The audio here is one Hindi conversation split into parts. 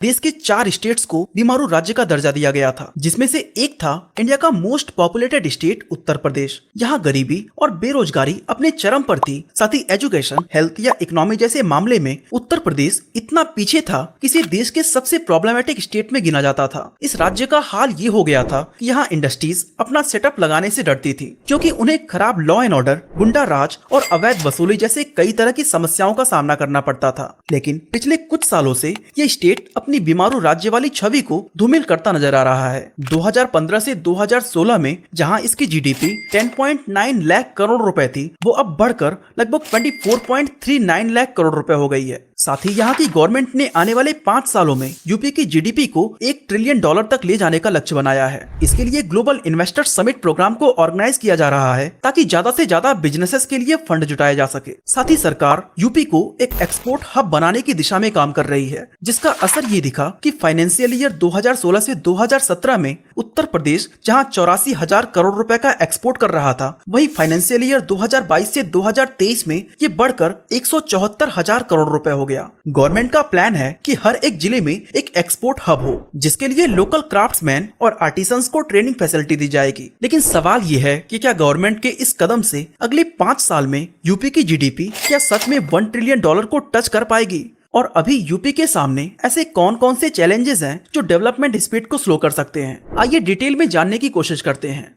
देश के 4 स्टेट्स को बीमारू राज्य का दर्जा दिया गया था, जिसमें से एक था इंडिया का most populated state Uttar Pradesh. यहाँ गरीबी और बेरोजगारी अपने चरम पर थी। साथ ही एजुकेशन, हेल्थ या इकोनॉमी जैसे मामले में उत्तर प्रदेश इतना पीछे था कि इसे देश के सबसे प्रॉब्लमेटिक स्टेट में गिना जाता था। इस राज्य का हाल ये हो गया था कि यहाँ इंडस्ट्रीज अपना सेटअप लगाने से डरती थी, क्योंकि उन्हें खराब लॉ एंड ऑर्डर, गुंडा राज और अवैध वसूली जैसे कई तरह की समस्याओं का सामना करना पड़ता था। लेकिन पिछले कुछ सालों से ये स्टेट अपनी बीमारू राज्य वाली छवि को धूमिल करता नजर आ रहा है। 2015 से 2016 में जहां इसकी जीडीपी 10.9 लाख करोड़ रुपए थी, वो अब बढ़कर लगभग 24.39 लाख करोड़ रुपए हो गई है। साथ ही यहाँ की गवर्नमेंट ने आने वाले 5 सालों में यूपी की जीडीपी को $1 ट्रिलियन तक ले जाने का लक्ष्य बनाया है। इसके लिए ग्लोबल इन्वेस्टर समिट प्रोग्राम को ऑर्गेनाइज किया जा रहा है ताकि ज्यादा से ज्यादा बिजनेसेस के लिए फंड जुटाया जा सके। साथ ही सरकार यूपी को एक एक्सपोर्ट हब बनाने की दिशा में काम कर रही है, जिसका असर ये दिखा कि फाइनेंशियल ईयर 2016 से 2017 में उत्तर प्रदेश जहां 84,000 करोड़ रुपए का एक्सपोर्ट कर रहा था, वहीं फाइनेंशियल ईयर 2022 से 2023 में ये बढ़कर 174,000 करोड़ रुपए हो गया। गवर्नमेंट का प्लान है कि हर एक जिले में एक एक्सपोर्ट हब हो, जिसके लिए लोकल क्राफ्ट्समैन और आर्टिसंस को ट्रेनिंग फैसिलिटी दी जाएगी। लेकिन सवाल ये है कि क्या गवर्नमेंट के इस कदम से अगले 5 साल में यूपी की जीडीपी क्या सच में $1 ट्रिलियन को टच कर पाएगी? और अभी यूपी के सामने ऐसे कौन कौन से चैलेंजेस हैं जो डेवलपमेंट स्पीड को स्लो कर सकते हैं? आइए डिटेल में जानने की कोशिश करते हैं।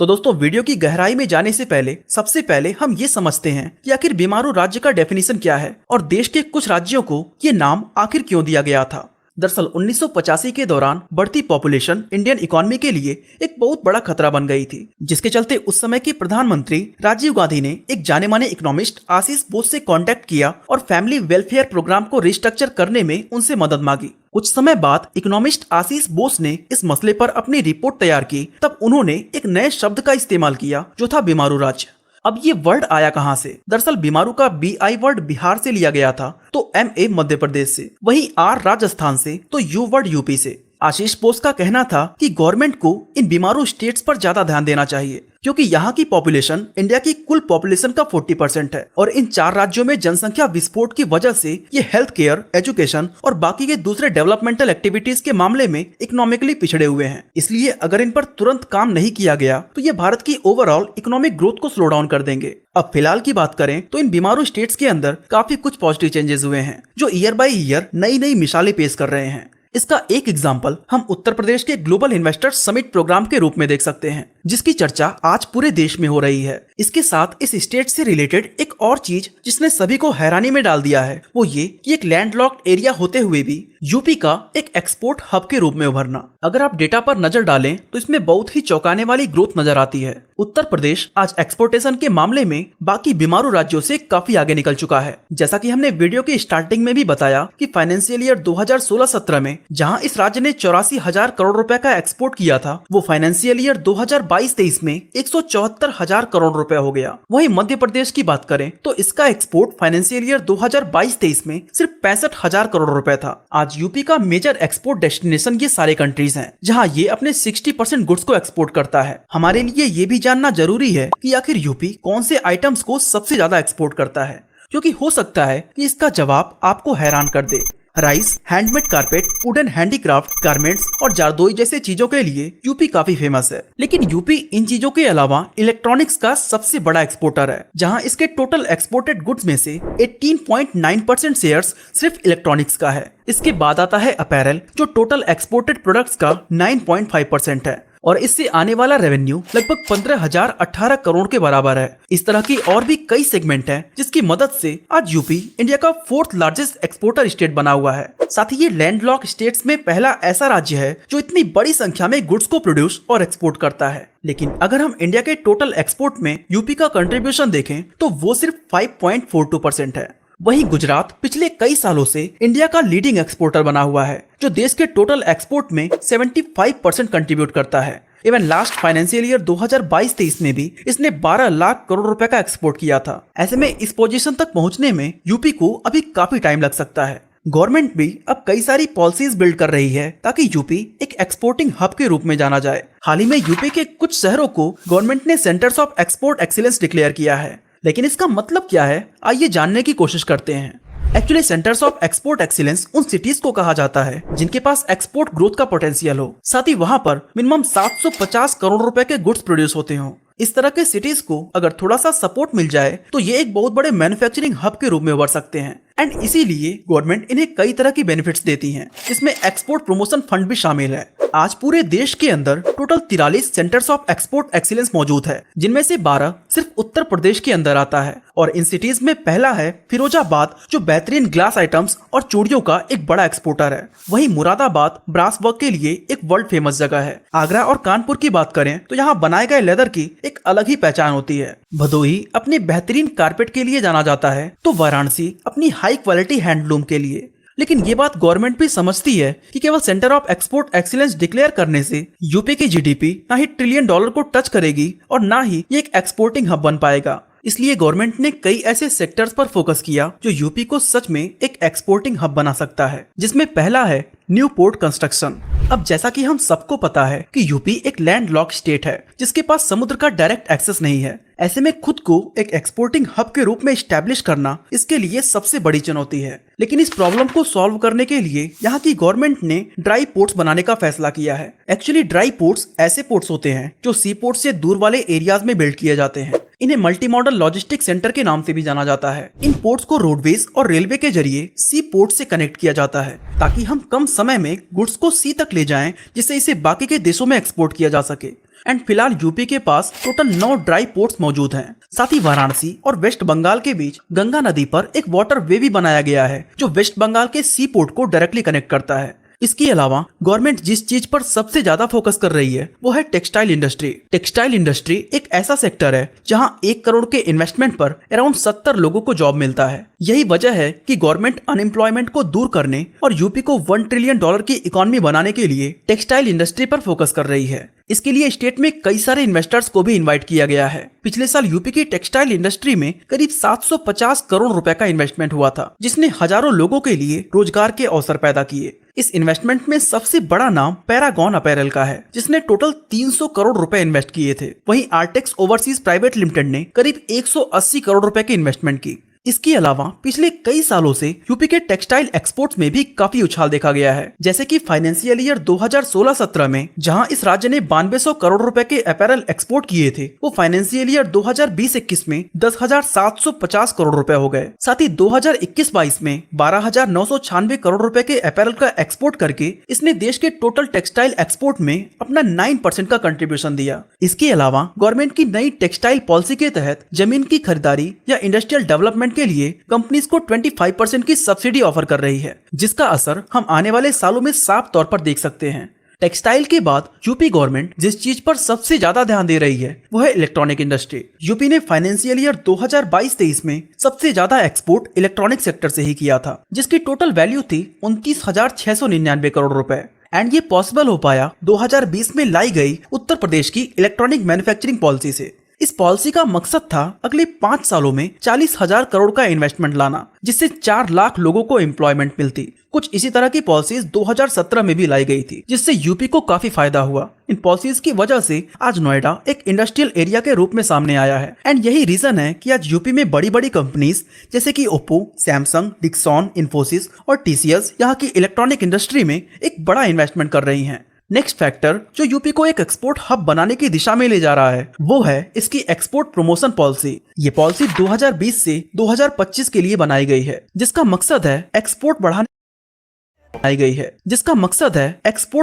तो दोस्तों, वीडियो की गहराई में जाने से पहले सबसे पहले हम ये समझते हैं कि आखिर बीमारू राज्य का डेफिनेशन क्या है और देश के कुछ राज्यों को ये नाम आखिर क्यों दिया गया था। दरअसल 1985 के दौरान बढ़ती पॉपुलेशन इंडियन इकोनॉमी के लिए एक बहुत बड़ा खतरा बन गई थी, जिसके चलते उस समय के प्रधानमंत्री राजीव गांधी ने एक जाने माने इकोनॉमिस्ट आशीष बोस से कांटेक्ट किया और फैमिली वेलफेयर प्रोग्राम को रिस्ट्रक्चर करने में उनसे मदद मांगी। कुछ समय बाद इकोनॉमिस्ट आशीष बोस ने इस मसले पर अपनी रिपोर्ट तैयार की। तब उन्होंने एक नए शब्द का इस्तेमाल किया, जो था बीमारू राज्य। अब ये वर्ड आया कहाँ से? दरअसल बीमारू का BI वर्ड बिहार से लिया गया था, तो MA मध्य प्रदेश से, वहीं R राजस्थान से, तो U वर्ड यूपी से। आशीष बोस का कहना था कि गवर्नमेंट को इन बीमारू स्टेट्स पर ज्यादा ध्यान देना चाहिए, क्योंकि यहाँ की पॉपुलेशन इंडिया की कुल पॉपुलेशन का 40% है और इन 4 राज्यों में जनसंख्या विस्फोट की वजह से ये हेल्थ केयर, एजुकेशन और बाकी के दूसरे डेवलपमेंटल एक्टिविटीज के मामले में इकोनॉमिकली पिछड़े हुए हैं। इसलिए अगर इन पर तुरंत काम नहीं किया गया तो ये भारत की ओवरऑल इकोनॉमिक ग्रोथ को स्लो डाउन कर देंगे। अब फिलहाल की बात करें तो इन बीमारू स्टेट्स के अंदर काफी कुछ पॉजिटिव चेंजेस हुए हैं, जो ईयर बाय ईयर नई नई मिसालें पेश कर रहे हैं। इसका एक एग्जाम्पल हम उत्तर प्रदेश के ग्लोबल इन्वेस्टर समिट प्रोग्राम के रूप में देख सकते हैं, जिसकी चर्चा आज पूरे देश में हो रही है। इसके साथ इस स्टेट से रिलेटेड एक और चीज जिसने सभी को हैरानी में डाल दिया है, वो ये कि एक लैंडलॉक्ड एरिया होते हुए भी यूपी का एक एक्सपोर्ट हब के रूप में उभरना। अगर आप डेटा पर नजर डालें तो इसमें बहुत ही चौंकाने वाली ग्रोथ नजर आती है। उत्तर प्रदेश आज एक्सपोर्टेशन के मामले में बाकी बीमारू राज्यों से काफी आगे निकल चुका है। जैसा कि हमने वीडियो की स्टार्टिंग में भी बताया कि फाइनेंशियल ईयर 2016-17 में जहां इस राज्य ने 84,000 करोड़ रुपए का एक्सपोर्ट किया था, वो फाइनेंशियल ईयर 2022-23 में 174,000 करोड़ रुपए हो गया। वहीं मध्य प्रदेश की बात करें तो इसका एक्सपोर्ट फाइनेंशियल ईयर 2022-23 में सिर्फ 65,000 करोड़ रुपए था। आज यूपी का मेजर एक्सपोर्ट डेस्टिनेशन ये सारे कंट्रीज हैं, जहां ये अपने 60% गुड्स को एक्सपोर्ट करता है। हमारे लिए ये भी जानना जरूरी है कि आखिर यूपी कौन से आइटम्स को सबसे ज्यादा एक्सपोर्ट करता है, क्योंकि हो सकता है कि इसका जवाब आपको हैरान कर दे। Rice, handmade carpet, wooden handicraft, garments और जारदोई जैसे चीजों के लिए यूपी काफी फेमस है। लेकिन यूपी इन चीजों के अलावा इलेक्ट्रॉनिक्स का सबसे बड़ा एक्सपोर्टर है, जहां इसके टोटल एक्सपोर्टेड गुड्स में से 18.9% शेयर्स सिर्फ इलेक्ट्रॉनिक्स का है। इसके बाद आता है अपैरल, जो टोटल एक्सपोर्टेड प्रोडक्ट्स का 9.5% है और इससे आने वाला रेवेन्यू लगभग 15,018 करोड़ के बराबर है। इस तरह की और भी कई सेगमेंट हैं, जिसकी मदद से आज यूपी इंडिया का 4th लार्जेस्ट एक्सपोर्टर स्टेट बना हुआ है। साथ ही ये लैंडलॉक स्टेट्स में पहला ऐसा राज्य है जो इतनी बड़ी संख्या में गुड्स को प्रोड्यूस और एक्सपोर्ट करता है। लेकिन अगर हम इंडिया के टोटल एक्सपोर्ट में यूपी का कंट्रीब्यूशन देखें तो वो सिर्फ 5.42% है। वहीं गुजरात पिछले कई सालों से इंडिया का लीडिंग एक्सपोर्टर बना हुआ है, जो देश के टोटल एक्सपोर्ट में 75% कंट्रीब्यूट करता है। इवन लास्ट फाइनेंशियल ईयर 2022-23 में भी इसने 12 लाख करोड़ रुपए का एक्सपोर्ट किया था। ऐसे में इस पोजीशन तक पहुंचने में यूपी को अभी काफी टाइम लग सकता है। गवर्नमेंट भी अब कई सारी पॉलिसीज बिल्ड कर रही है ताकि यूपी एक एक्सपोर्टिंग हब के रूप में जाना जाए। हाल ही में यूपी के कुछ शहरों को गवर्नमेंट ने centres of export excellence declare किया है। लेकिन इसका मतलब क्या है, आइए जानने की कोशिश करते हैं। Actually centres of export excellence उन सिटीज को कहा जाता है जिनके पास एक्सपोर्ट ग्रोथ का पोटेंशियल हो, साथ ही वहाँ पर मिनिमम 750 करोड़ रुपए के गुड्स प्रोड्यूस होते हो। इस तरह के सिटीज को अगर थोड़ा सा सपोर्ट मिल जाए तो ये एक बहुत बड़े मैन्युफैक्चरिंग हब के रूप में उभर सकते हैं। एंड इसीलिए गवर्नमेंट इन्हें कई तरह की बेनिफिट्स देती है, जिसमें एक्सपोर्ट प्रमोशन फंड भी शामिल है। आज पूरे देश के अंदर total 43 centres of export excellence मौजूद है, जिनमें से 12 सिर्फ उत्तर प्रदेश के अंदर आता है। और इन सिटीज में पहला है फिरोजाबाद, जो बेहतरीन ग्लास आइटम्स और चूड़ियों का एक बड़ा एक्सपोर्टर है। वहीं मुरादाबाद ब्रास वर्क के लिए एक वर्ल्ड फेमस जगह है। आगरा और कानपुर की बात करें तो यहाँ बनाए गए लेदर की एक अलग ही पहचान होती है। भदोही अपने बेहतरीन कारपेट के लिए जाना जाता है, तो वाराणसी अपनी हाई क्वालिटी हैंडलूम के लिए। लेकिन ये बात गवर्नमेंट भी समझती है कि केवल centre of export excellence declare करने से यूपी की जीडीपी ना ही ट्रिलियन डॉलर को टच करेगी और ना ही ये एक एक्सपोर्टिंग हब बन पाएगा। इसलिए गवर्नमेंट ने कई ऐसे सेक्टर्स पर फोकस किया जो यूपी को सच में एक एक्सपोर्टिंग हब बना सकता है, जिसमें पहला है न्यू पोर्ट कंस्ट्रक्शन। अब जैसा कि हम सबको पता है कि यूपी एक लैंडलॉक्ड स्टेट है, जिसके पास समुद्र का डायरेक्ट एक्सेस नहीं है। ऐसे में खुद को एक एक्सपोर्टिंग हब के रूप में एस्टैब्लिश करना इसके लिए सबसे बड़ी चुनौती है। लेकिन इस प्रॉब्लम को सॉल्व करने के लिए यहाँ की गवर्नमेंट ने ड्राई पोर्ट्स बनाने का फैसला किया है। एक्चुअली ड्राई पोर्ट्स ऐसे पोर्ट्स होते हैं जो सी पोर्ट से दूर वाले एरियाज में बिल्ड किए जाते हैं। इन्हें मल्टी मॉडल लॉजिस्टिक सेंटर के नाम से भी जाना जाता है। इन पोर्ट्स को रोडवेज और रेलवे के जरिए सी पोर्ट से कनेक्ट किया जाता है, ताकि हम कम समय में गुड्स को सी तक ले जाएं, जिससे इसे बाकी के देशों में एक्सपोर्ट किया जा सके। एंड फिलहाल यूपी के पास टोटल 9 ड्राई पोर्ट्स मौजूद हैं। साथ ही वाराणसी और वेस्ट बंगाल के बीच गंगा नदी पर एक वाटर वे भी बनाया गया है, जो वेस्ट बंगाल के सी पोर्ट को डायरेक्टली कनेक्ट करता है। इसके अलावा गवर्नमेंट जिस चीज पर सबसे ज्यादा फोकस कर रही है वो है टेक्सटाइल इंडस्ट्री। टेक्सटाइल इंडस्ट्री एक ऐसा सेक्टर है जहां 1 करोड़ के इन्वेस्टमेंट पर अराउंड 70 लोगों को जॉब मिलता है। यही वजह है कि गवर्नमेंट अनएम्प्लॉयमेंट को दूर करने और यूपी को $1 ट्रिलियन की इकोनॉमी बनाने के लिए टेक्सटाइल इंडस्ट्री पर फोकस कर रही है। इसके लिए स्टेट में कई सारे इन्वेस्टर्स को भी इनवाइट किया गया है। पिछले साल यूपी की टेक्सटाइल इंडस्ट्री में करीब 750 करोड़ रुपए का इन्वेस्टमेंट हुआ था, जिसने हजारों लोगों के लिए रोजगार के अवसर पैदा किए। इस इन्वेस्टमेंट में सबसे बड़ा नाम पैरागॉन अपैरल का है, जिसने टोटल 300 करोड़ रुपए इन्वेस्ट किए थे। वहीं आर्टेक्स ओवरसीज प्राइवेट लिमिटेड ने करीब 180 करोड़ रुपए की इन्वेस्टमेंट की। इसके अलावा पिछले कई सालों से यूपी के टेक्सटाइल एक्सपोर्ट्स में भी काफी उछाल देखा गया है। जैसे कि फाइनेंशियल ईयर 2016-17 में जहां इस राज्य ने 9200 करोड़ रुपए के अपैरल एक्सपोर्ट किए थे, वो फाइनेंशियल ईयर 2020-21 में 10,750 करोड़ रुपए हो गए। साथ ही 2021-22 में 12,996 करोड़ रुपए के अपैरल का एक्सपोर्ट करके इसने देश के टोटल टेक्सटाइल एक्सपोर्ट में अपना 9% का कंट्रीब्यूशन दिया। इसके अलावा गवर्नमेंट की नई टेक्सटाइल पॉलिसी के तहत जमीन की खरीदारी या इंडस्ट्रियल डेवलपमेंट के लिए कंपनीज को 25% की सब्सिडी ऑफर कर रही है, जिसका असर हम आने वाले सालों में साफ तौर पर देख सकते हैं। टेक्सटाइल के बाद यूपी गवर्नमेंट जिस चीज पर सबसे ज्यादा ध्यान दे रही है वो है इलेक्ट्रॉनिक इंडस्ट्री। यूपी ने फाइनेंशियल ईयर 2022-23 में सबसे ज्यादा एक्सपोर्ट इलेक्ट्रॉनिक सेक्टर से ही किया था, जिसकी टोटल वैल्यू थी 29,699 करोड़ रुपए। एंड ये पॉसिबल हो पाया 2020 में लाई गई उत्तर प्रदेश की इलेक्ट्रॉनिक मैन्युफैक्चरिंग पॉलिसी से। इस पॉलिसी का मकसद था अगले 5 सालों में 40,000 करोड़ का इन्वेस्टमेंट लाना, जिससे 4 लाख लोगों को एम्प्लॉयमेंट मिलती। कुछ इसी तरह की पॉलिसीज 2017 में भी लाई गई थी, जिससे यूपी को काफी फायदा हुआ। इन पॉलिसीज की वजह से आज नोएडा एक इंडस्ट्रियल एरिया के रूप में सामने आया है। एंड यही रीजन है कि आज यूपी में बड़ी बड़ी कंपनीज जैसे कि ओप्पो, सैमसंग, डिक्सॉन, इन्फोसिस और टीसीएस यहाँ की इलेक्ट्रॉनिक इंडस्ट्री में एक बड़ा इन्वेस्टमेंट कर रही है। नेक्स्ट फैक्टर जो यूपी को एक एक्सपोर्ट हब बनाने की दिशा में ले जा रहा है वो है इसकी एक्सपोर्ट प्रमोशन पॉलिसी। ये पॉलिसी 2020 से 2025 के लिए बनाई गई है, जिसका मकसद है एक्सपोर्ट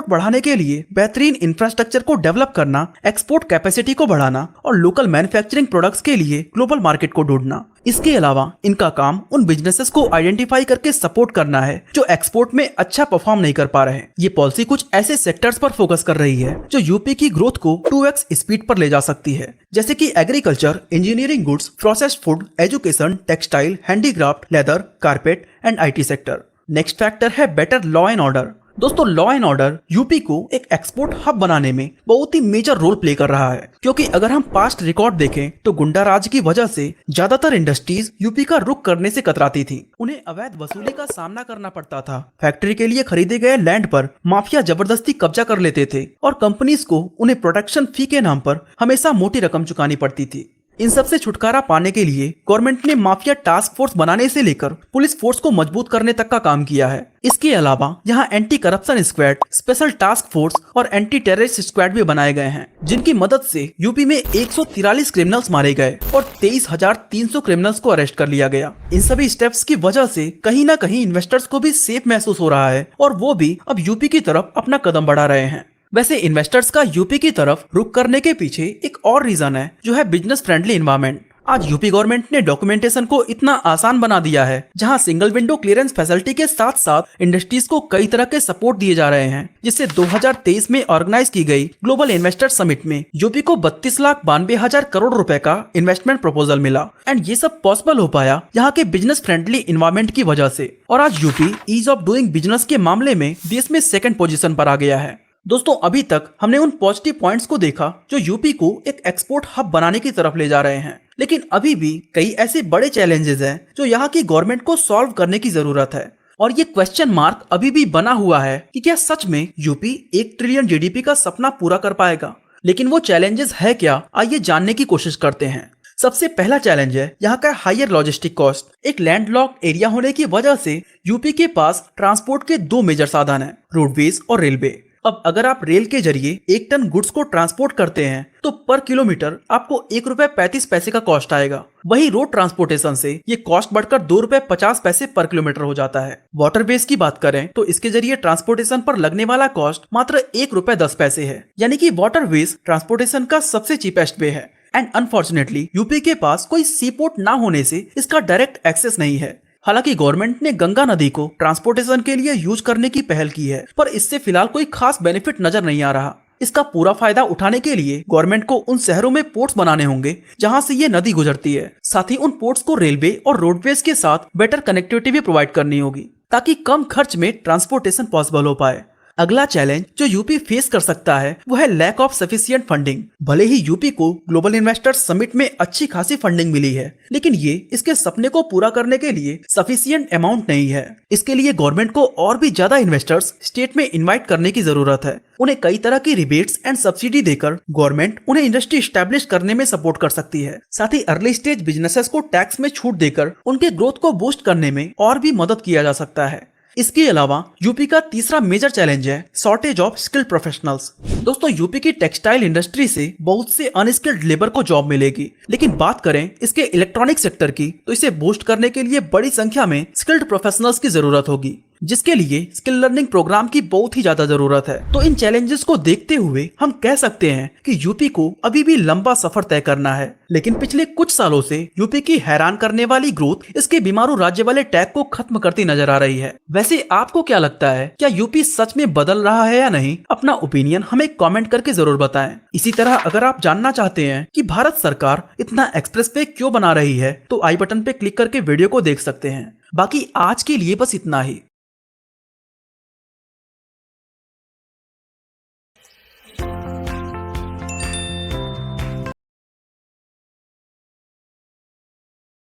बढ़ाने के लिए बेहतरीन इंफ्रास्ट्रक्चर को डेवलप करना, एक्सपोर्ट कैपेसिटी को बढ़ाना और लोकल मैन्युफैक्चरिंग प्रोडक्ट्स के लिए ग्लोबल मार्केट को ढूंढना। इसके अलावा इनका काम उन बिजनेसेस को आइडेंटिफाई करके सपोर्ट करना है जो एक्सपोर्ट में अच्छा परफॉर्म नहीं कर पा रहे हैं। ये पॉलिसी कुछ ऐसे सेक्टर्स पर फोकस कर रही है जो यूपी की ग्रोथ को 2x स्पीड पर ले जा सकती है, जैसे कि agriculture, engineering goods, processed food, education, textile, handicraft, leather, carpet and IT sector. Next factor है बेटर लॉ एंड ऑर्डर। दोस्तों, लॉ एंड ऑर्डर यूपी को एक एक्सपोर्ट हब बनाने में बहुत ही मेजर रोल प्ले कर रहा है, क्योंकि अगर हम पास्ट रिकॉर्ड देखें तो गुंडा राज की वजह से ज्यादातर इंडस्ट्रीज यूपी का रुख करने से कतराती थी। उन्हें अवैध वसूली का सामना करना पड़ता था। फैक्ट्री के लिए खरीदे गए लैंड पर माफिया जबरदस्ती कब्जा कर लेते थे और कंपनीज को उन्हें प्रोटेक्शन फी के नाम पर हमेशा मोटी रकम चुकानी पड़ती थी। इन सब से छुटकारा पाने के लिए गवर्नमेंट ने माफिया टास्क फोर्स बनाने से लेकर पुलिस फोर्स को मजबूत करने तक का काम किया है। इसके अलावा यहाँ anti corruption squad, special task force और एंटी टेररिस्ट स्क्वाड भी बनाए गए हैं, जिनकी मदद से यूपी में 143 क्रिमिनल्स मारे गए और 23,300 क्रिमिनल्स को अरेस्ट कर लिया गया। इन सभी स्टेप्स की वजह से कहीं न कहीं इन्वेस्टर्स को भी सेफ महसूस हो रहा है और वो भी अब यूपी की तरफ अपना कदम बढ़ा रहे हैं। वैसे इन्वेस्टर्स का यूपी की तरफ रुख करने के पीछे एक और रीजन है, जो है बिजनेस फ्रेंडली एनवायरनमेंट। आज यूपी गवर्नमेंट ने डॉक्यूमेंटेशन को इतना आसान बना दिया है, जहां सिंगल विंडो क्लियरेंस फैसिलिटी के साथ साथ इंडस्ट्रीज को कई तरह के सपोर्ट दिए जा रहे हैं, जिससे 2023 में ऑर्गेनाइज की गई ग्लोबल इन्वेस्टर समिट में यूपी को 32,92,000 करोड़ रुपए का इन्वेस्टमेंट प्रपोजल मिला। एंड ये सब पॉसिबल हो पाया यहाँ के बिजनेस फ्रेंडली इन्वायरमेंट की वजह से। और आज UP ease of doing business के मामले में देश में सेकंड पोजीशन पर आ गया है। दोस्तों, अभी तक हमने उन पॉजिटिव पॉइंट्स को देखा जो यूपी को एक एक्सपोर्ट हब बनाने की तरफ ले जा रहे हैं, लेकिन अभी भी कई ऐसे बड़े चैलेंजेस हैं जो यहाँ की गवर्नमेंट को सॉल्व करने की जरूरत है। और ये क्वेश्चन मार्क अभी भी बना हुआ है कि क्या सच में यूपी 1 ट्रिलियन जीडीपी का सपना पूरा कर पाएगा। लेकिन वो चैलेंजेस है क्या, आइए जानने की कोशिश करते हैं। सबसे पहला चैलेंज है यहाँ का हायर लॉजिस्टिक कॉस्ट। एक लैंडलॉक्ड एरिया होने की वजह से यूपी के पास ट्रांसपोर्ट के 2 मेजर साधन हैं, रोडवेज और रेलवे। अब अगर आप रेल के जरिए 1 टन गुड्स को ट्रांसपोर्ट करते हैं तो पर किलोमीटर आपको ₹1.35 का कॉस्ट आएगा। वही रोड ट्रांसपोर्टेशन से ये कॉस्ट बढ़कर ₹2.50 पर किलोमीटर हो जाता है। वाटरवेज की बात करें तो इसके जरिए ट्रांसपोर्टेशन पर लगने वाला कॉस्ट मात्र ₹1.10 है, यानी कि वाटरवेज ट्रांसपोर्टेशन का सबसे चीपेस्ट वे है। एंड अनफॉर्चुनेटली यूपी के पास कोई सी पोर्ट ना होने से इसका डायरेक्ट एक्सेस नहीं है। हालांकि गवर्नमेंट ने गंगा नदी को ट्रांसपोर्टेशन के लिए यूज करने की पहल की है, पर इससे फिलहाल कोई खास बेनिफिट नजर नहीं आ रहा। इसका पूरा फायदा उठाने के लिए गवर्नमेंट को उन शहरों में पोर्ट्स बनाने होंगे जहां से ये नदी गुजरती है। साथ ही उन पोर्ट्स को रेलवे और रोडवेज के साथ बेटर कनेक्टिविटी भी प्रोवाइड करनी होगी, ताकि कम खर्च में ट्रांसपोर्टेशन पॉसिबल हो पाए। अगला चैलेंज जो यूपी फेस कर सकता है वो है लैक ऑफ सफिशिएंट फंडिंग। भले ही यूपी को ग्लोबल इन्वेस्टर्स समिट में अच्छी खासी फंडिंग मिली है, लेकिन ये इसके सपने को पूरा करने के लिए सफिशिएंट अमाउंट नहीं है। इसके लिए गवर्नमेंट को और भी ज्यादा इन्वेस्टर्स स्टेट में इन्वाइट करने की जरूरत है। उन्हें कई तरह की रिबेट्स एंड सब्सिडी देकर गवर्नमेंट उन्हें इंडस्ट्री स्टैब्लिश करने में सपोर्ट कर सकती है। साथ ही अर्ली स्टेज बिजनेसेस को टैक्स में छूट देकर उनके ग्रोथ को बूस्ट करने में और भी मदद किया जा सकता है। इसके अलावा यूपी का तीसरा मेजर चैलेंज है शॉर्टेज ऑफ स्किल्ड प्रोफेशनल्स। दोस्तों, यूपी की टेक्सटाइल इंडस्ट्री से बहुत से अनस्किल्ड लेबर को जॉब मिलेगी, लेकिन बात करें इसके इलेक्ट्रॉनिक सेक्टर की तो इसे बूस्ट करने के लिए बड़ी संख्या में स्किल्ड प्रोफेशनल्स की जरूरत होगी, जिसके लिए स्किल लर्निंग प्रोग्राम की बहुत ही ज्यादा जरूरत है। तो इन चैलेंजेस को देखते हुए हम कह सकते हैं कि यूपी को अभी भी लंबा सफर तय करना है, लेकिन पिछले कुछ सालों से यूपी की हैरान करने वाली ग्रोथ इसके बीमारू राज्य वाले टैग को खत्म करती नजर आ रही है। वैसे आपको क्या लगता है, क्या यूपी सच में बदल रहा है या नहीं? अपना ओपिनियन हमें कमेंट करके जरूर बताएं। इसी तरह अगर आप जानना चाहते हैं कि भारत सरकार इतना एक्सप्रेस वे क्यों बना रही है तो आई बटन पे क्लिक करके वीडियो को देख सकते हैं। बाकी आज के लिए बस इतना ही।